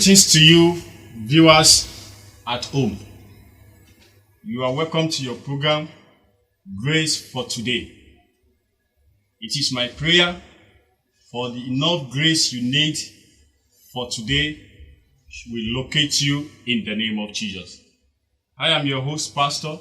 Greetings to you, viewers at home. You are welcome to your program, Grace for Today. It is my prayer for the enough grace you need for today will locate you in the name of Jesus. I am your host, Pastor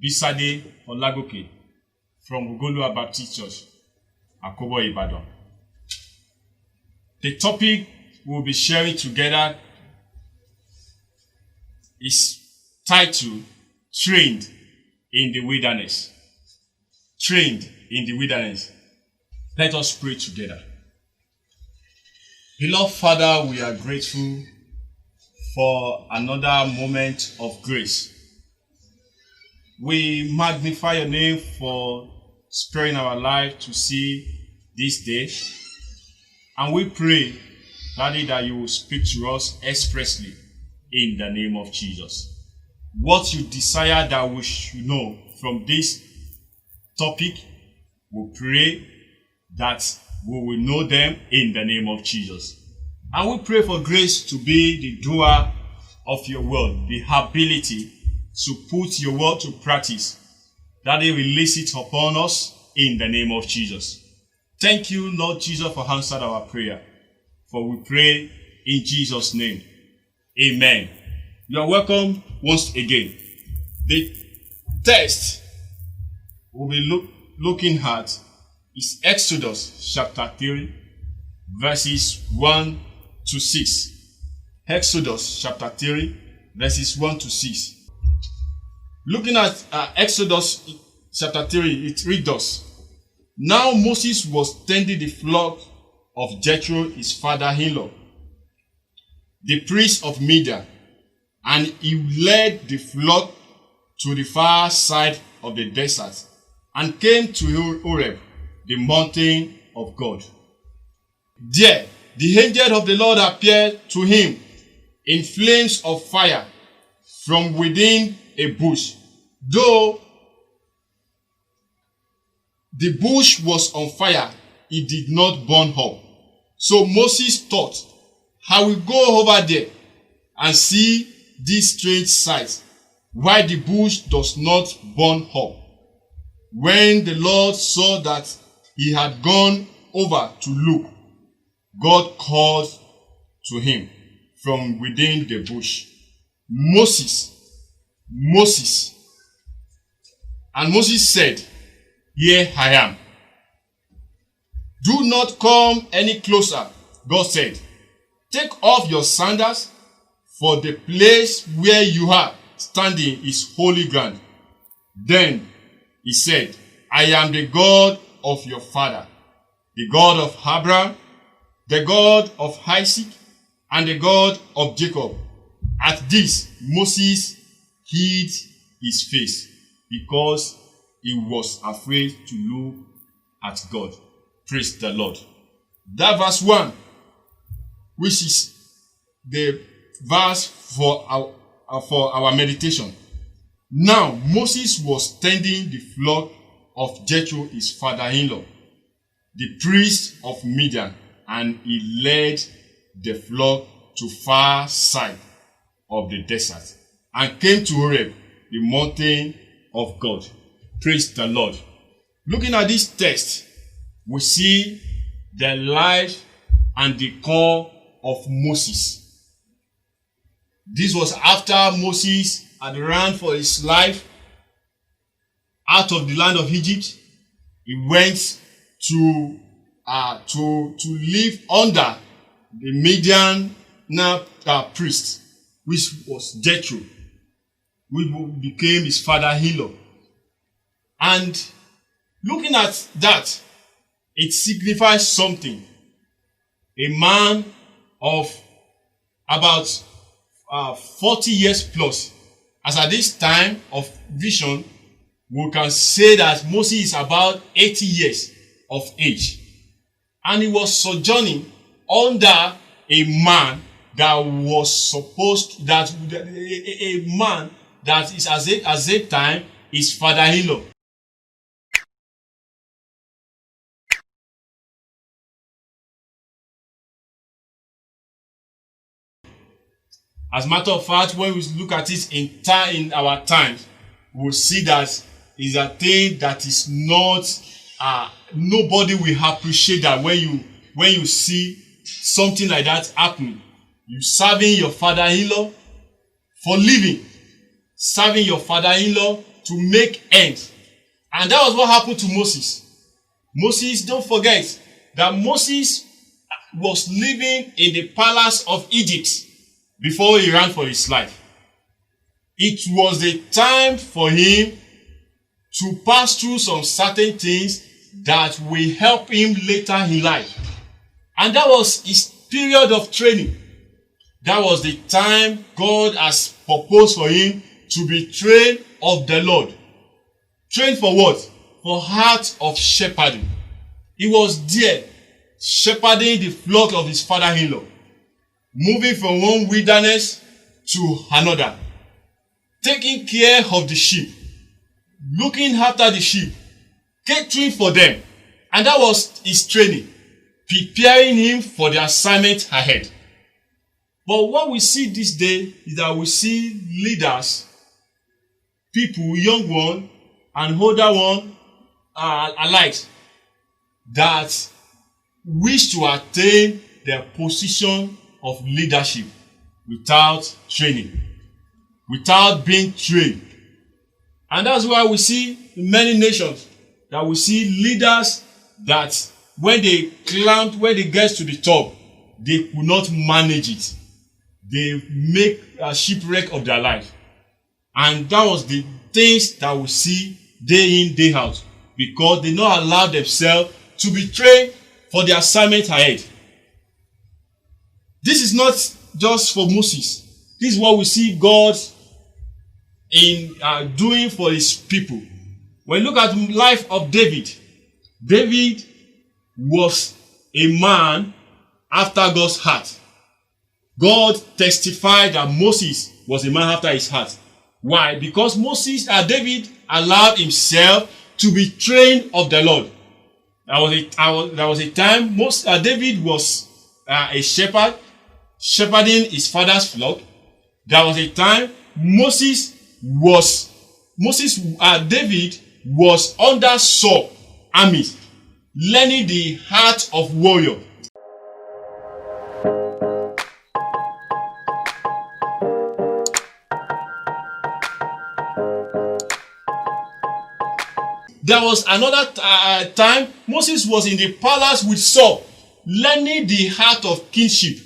Bisade Olagoke from Ugolua Baptist Church, Akobo, Ibadan. The topic we'll be sharing together is titled Trained in the Wilderness. Trained in the Wilderness. Let us pray together. Beloved Father, we are grateful for another moment of grace. We magnify your name for sparing our life to see this day. And we pray, Daddy, that you will speak to us expressly in the name of Jesus. What you desire that we should know from this topic, we pray that we will know them in the name of Jesus. And we pray for grace to be the doer of your word, the ability to put your word to practice. Daddy, release it upon us in the name of Jesus. Thank you, Lord Jesus, for answering our prayer. For we pray in Jesus' name. Amen. You are welcome once again. The text we'll be looking at is Exodus chapter 3, verses 1 to 6. Exodus chapter 3, verses 1 to 6. Looking at Exodus chapter 3, it reads thus. Now Moses was tending the flock of Jethro, his father-in-law, the priest of Midian, and he led the flock to the far side of the desert and came to Horeb, the mountain of God. There, the angel of the Lord appeared to him in flames of fire from within a bush. Though the bush was on fire, it did not burn up. So Moses thought, I will go over there and see this strange sight, why the bush does not burn up. When the Lord saw that he had gone over to look, God called to him from within the bush, Moses, Moses. And Moses said, Here I am. Do not come any closer, God said. Take off your sandals, for the place where you are standing is holy ground. Then he said, I am the God of your father, the God of Abraham, the God of Isaac, and the God of Jacob. At this, Moses hid his face because he was afraid to look at God. Praise the Lord. That verse 1, which is the verse for our meditation. Now, Moses was tending the flock of Jethro, his father-in-law, the priest of Midian, and he led the flock to far side of the desert and came to Horeb, the mountain of God. Praise the Lord. Looking at this text, we see the life and the call of Moses. This was after Moses had run for his life out of the land of Egypt. He went to live under the Midian priest, which was Jethro, which became his father-in-law. And looking at that, it signifies something. A man of about 40 years plus. As at this time of vision, we can say that Moses is about 80 years of age. And he was sojourning under a man that was supposed, that a man that is as a time his father-in-law. As a matter of fact, when we look at it in our times, we'll see that it's a thing that is not, nobody will appreciate that when you see something like that happening. You serving your father-in-law for living, serving your father-in-law to make ends. And that was what happened to Moses. Moses, don't forget that Moses was living in the palace of Egypt before he ran for his life. It was the time for him to pass through some certain things that will help him later in life. And that was his period of training. That was the time God has proposed for him to be trained of the Lord. Trained for what? For heart of shepherding. He was there shepherding the flock of his father-in-law, moving from one wilderness to another, taking care of the sheep, looking after the sheep, catering for them. And that was his training, preparing him for the assignment ahead. But what we see this day is that we see leaders, people, young one and older one, alike, that wish to attain their position of leadership without training, without being trained. And that's why we see in many nations that we see leaders that when they get to the top, they could not manage it. They make a shipwreck of their life. And that was the things that we see day in, day out, because they not allow themselves to be trained for the assignment ahead. This is not just for Moses. This is what we see God in doing for his people. When you look at the life of David, David was a man after God's heart. God testified that Moses was a man after his heart. Why? Because David allowed himself to be trained of the Lord. There was a time David was a shepherd, shepherding his father's flock. There was a time David was under Saul army, learning the art of warrior. There was another time Moses was in the palace with Saul, learning the art of kingship.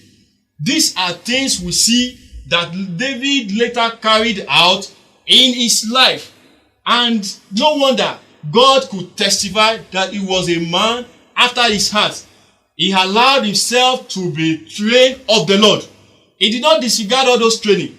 These are things we see that David later carried out in his life. And no wonder God could testify that he was a man after his heart. He allowed himself to be trained of the Lord. He did not disregard all those training.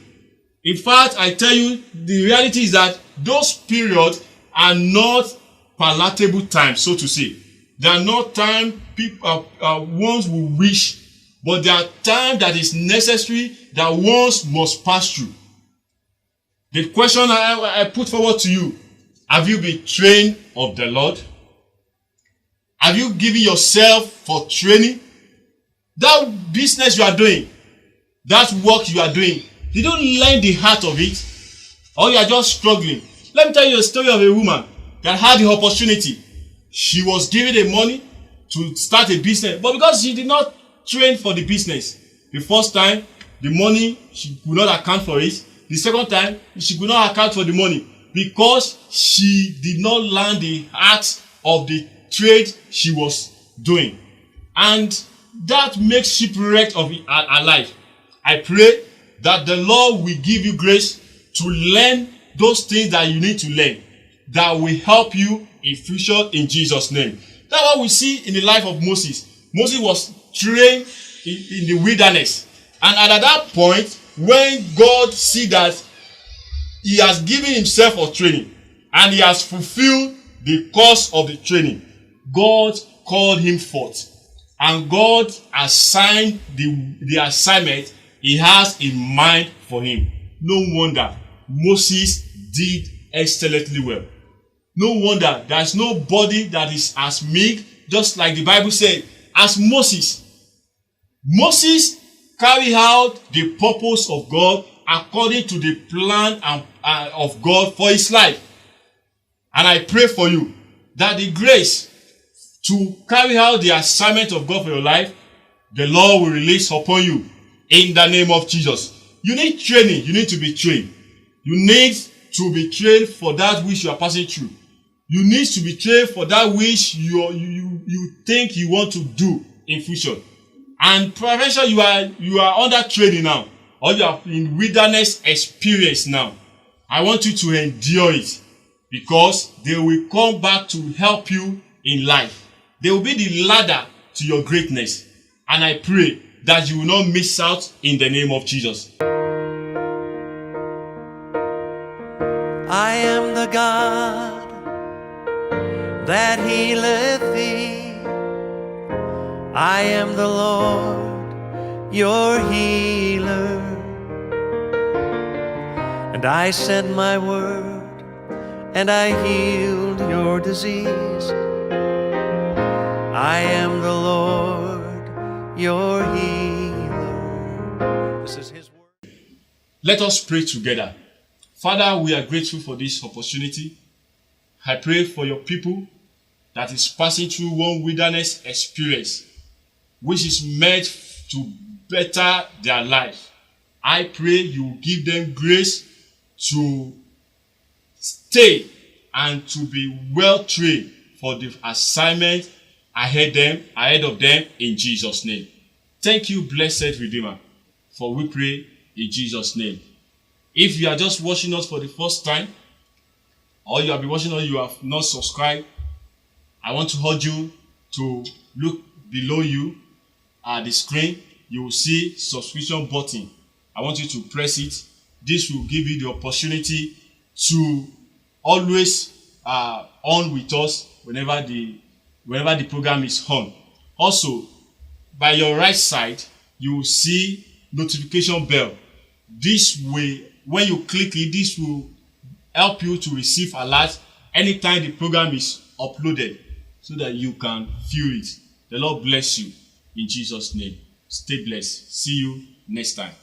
In fact, I tell you, the reality is that those periods are not palatable time, so to say. They are not time people ones will wish, but they are time that is necessary that ones must pass through. The question I put forward to you: have you been trained of the Lord? Have you given yourself for training? That business you are doing, that work you are doing, you don't learn the heart of it, or you are just struggling. Let me tell you a story of a woman that had the opportunity. She was given the money to start a business, but because she did not train for the business, the first time, the money, she could not account for it. The second time, she could not account for the money because she did not learn the art of the trade she was doing. And that makes shipwreck of her life. I pray that the Lord will give you grace to learn those things that you need to learn, that will help you in future in Jesus' name. That's what we see in the life of Moses. Moses was trained in the wilderness. And at that point, when God see that he has given himself for training and he has fulfilled the course of the training, God called him forth. And God assigned the assignment he has in mind for him. No wonder Moses did excellently well. No wonder there's nobody that is as meek, just like the Bible said, as Moses. Moses carried out the purpose of God according to the plan of God for his life. And I pray for you that the grace to carry out the assignment of God for your life, the Lord will release upon you in the name of Jesus. You need training. You need to be trained. You need to be trained for that which you are passing through. You need to be trained for that which you think you want to do in future. And prevention, you are under training now, or you are in wilderness experience now. I want you to endure it, because they will come back to help you in life. They will be the ladder to your greatness. And I pray that you will not miss out in the name of Jesus. I am the God that healeth thee. I am the Lord, your healer. And I sent my word, and I healed your disease. I am the Lord, your healer. This is his word. Let us pray together. Father, we are grateful for this opportunity. I pray for your people that is passing through one wilderness experience, which is meant to better their life. I pray you give them grace to stay and to be well trained for the assignment ahead of them in Jesus' name. Thank you, blessed Redeemer, for we pray in Jesus' name. If you are just watching us for the first time, or you have been watching us, you have not subscribed, I want to urge you to look below you at the screen. You will see subscription button. I want you to press it. This will give you the opportunity to always on with us whenever the program is on. Also, by your right side, you will see notification bell. This way, when you click it, this will help you to receive alerts anytime the program is uploaded, so that you can view it. The Lord bless you in Jesus' name. Stay blessed. See you next time.